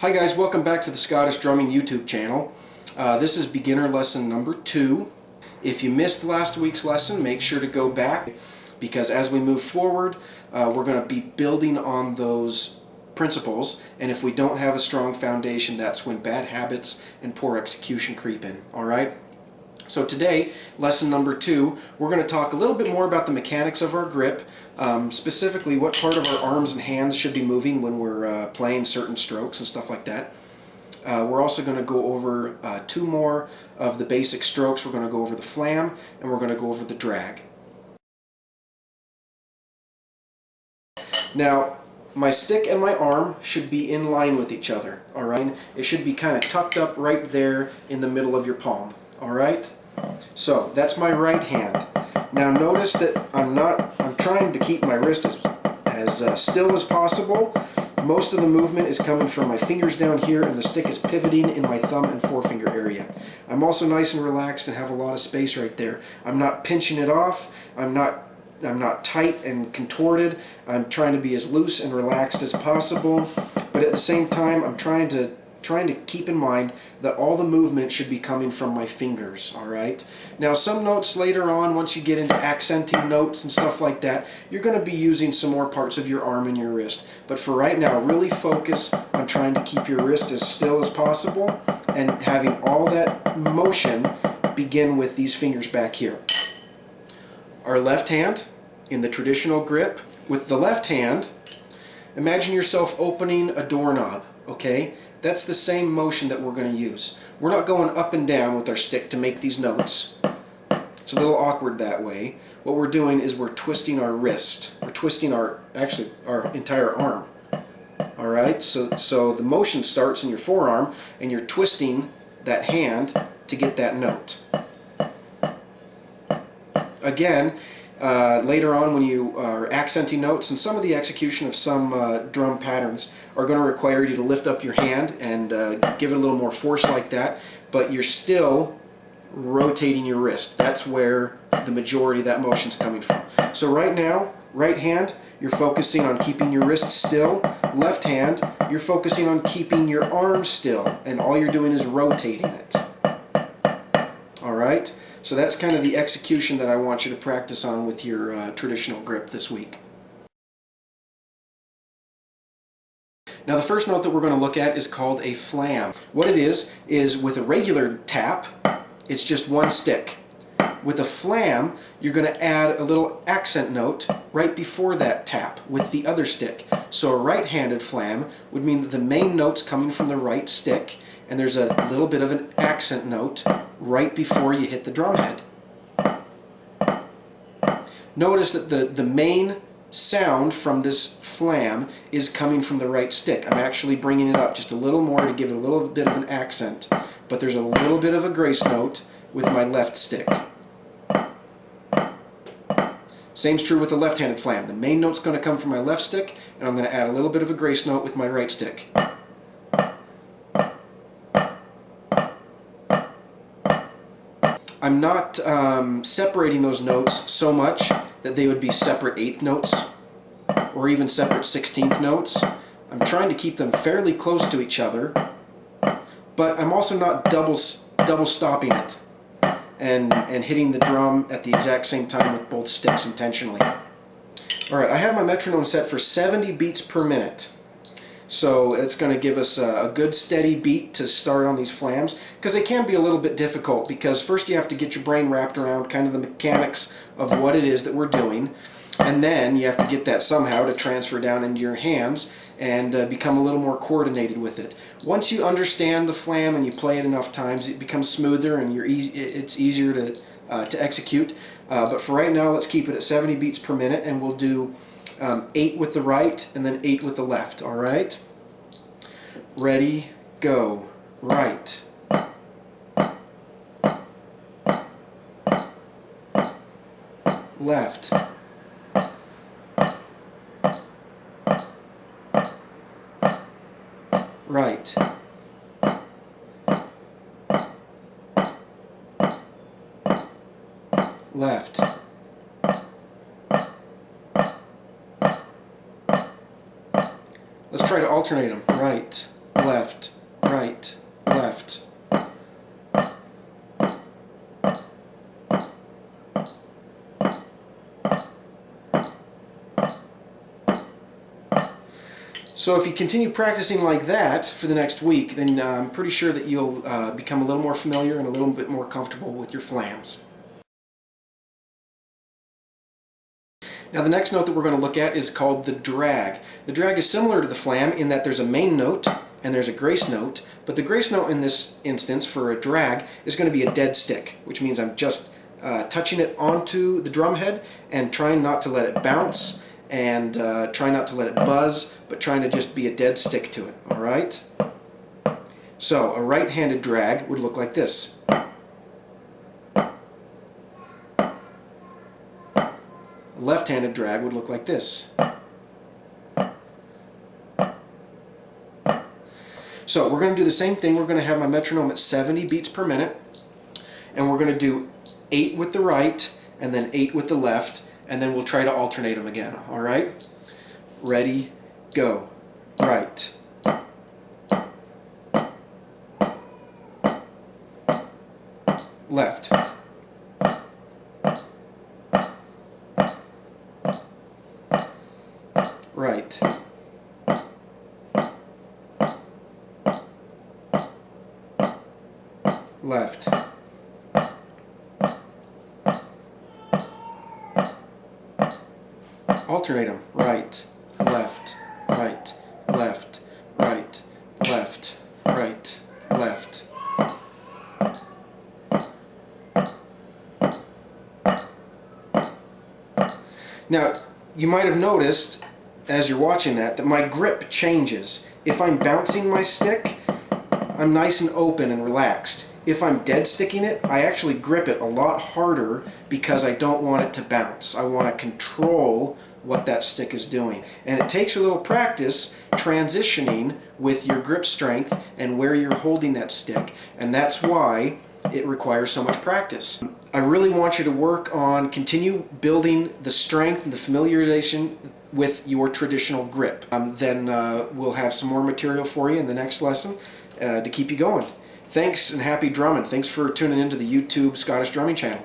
Hi guys, welcome back to the Scottish Drumming YouTube channel. This is beginner lesson number 2. If you missed last week's lesson, make sure to go back because as we move forward, we're going to be building on those principles, and if we don't have a strong foundation, that's when bad habits and poor execution creep in. Alright? So today, lesson number 2, we're going to talk a little bit more about the mechanics of our grip, specifically what part of our arms and hands should be moving when we're playing certain strokes and stuff like that. We're also going to go over 2 more of the basic strokes. We're going to go over the flam and we're going to go over the drag. Now, my stick and my arm should be in line with each other, alright? It should be kind of tucked up right there in the middle of your palm, alright? So, that's my right hand. Now notice that I'm trying to keep my wrist as still as possible. Most of the movement is coming from my fingers down here and the stick is pivoting in my thumb and forefinger area. I'm also nice and relaxed and have a lot of space right there. I'm not pinching it off. I'm not tight and contorted. I'm trying to be as loose and relaxed as possible, but at the same time I'm trying to keep in mind that all the movement should be coming from my fingers, alright? Now some notes later on, once you get into accenting notes and stuff like that, you're going to be using some more parts of your arm and your wrist. But for right now, really focus on trying to keep your wrist as still as possible and having all that motion begin with these fingers back here. Our left hand in the traditional grip. With the left hand, imagine yourself opening a doorknob, okay? That's the same motion that we're going to use. We're not going up and down with our stick to make these notes. It's a little awkward that way. What we're doing is we're twisting our wrist. We're twisting our entire arm. Alright, so the motion starts in your forearm and you're twisting that hand to get that note. Again, later on when you are accenting notes, and some of the execution of some drum patterns are going to require you to lift up your hand and give it a little more force like that, but you're still rotating your wrist. That's where the majority of that motion's coming from. So right now, right hand, you're focusing on keeping your wrist still. Left hand, you're focusing on keeping your arm still, and all you're doing is rotating it. Alright? So that's kind of the execution that I want you to practice on with your traditional grip this week. Now the first note that we're going to look at is called a flam. What it is with a regular tap, it's just one stick. With a flam, you're going to add a little accent note right before that tap with the other stick. So a right-handed flam would mean that the main note's coming from the right stick, and there's a little bit of an accent note right before you hit the drum head. Notice that the main sound from this flam is coming from the right stick. I'm actually bringing it up just a little more to give it a little bit of an accent, but there's a little bit of a grace note with my left stick. Same's true with the left-handed flam. The main note's going to come from my left stick, and I'm going to add a little bit of a grace note with my right stick. I'm not separating those notes so much that they would be separate eighth notes or even separate 16th notes. I'm trying to keep them fairly close to each other, but I'm also not double stopping it and hitting the drum at the exact same time with both sticks intentionally. Alright, I have my metronome set for 70 beats per minute. So it's going to give us a good steady beat to start on these flams, because they can be a little bit difficult, because first you have to get your brain wrapped around kind of the mechanics of what it is that we're doing, and then you have to get that somehow to transfer down into your hands and become a little more coordinated with it. Once you understand the flam and you play it enough times, it becomes smoother and it's easier to execute. But for right now, let's keep it at 70 beats per minute, and we'll do 8 with the right and then 8 with the left. Alright? Ready, go. Right. Left. Right. Left. Let's try to alternate them. Right, left, right, left. So if you continue practicing like that for the next week, then I'm pretty sure that you'll become a little more familiar and a little bit more comfortable with your flams. Now the next note that we're going to look at is called the drag. The drag is similar to the flam in that there's a main note and there's a grace note, but the grace note in this instance for a drag is going to be a dead stick, which means I'm just touching it onto the drum head and trying not to let it bounce and trying not to let it buzz, but trying to just be a dead stick to it, all right? So a right-handed drag would look like this. A left-handed drag would look like this. So we're going to do the same thing. We're going to have my metronome at 70 beats per minute, and we're going to do 8 with the right and then 8 with the left, and then we'll try to alternate them again, all right? Ready, go. Right. Left. Right. Left. Alternate them. Right, left, right, left, right, left, right, left. Now, you might have noticed as you're watching that my grip changes. If I'm bouncing my stick, I'm nice and open and relaxed. If I'm dead sticking it, I actually grip it a lot harder because I don't want it to bounce. I want to control what that stick is doing. And it takes a little practice transitioning with your grip strength and where you're holding that stick. And that's why it requires so much practice. I really want you to work on continue building the strength and the familiarization with your traditional grip. Then we'll have some more material for you in the next lesson to keep you going. Thanks and happy drumming. Thanks for tuning into the YouTube Scottish Drumming channel.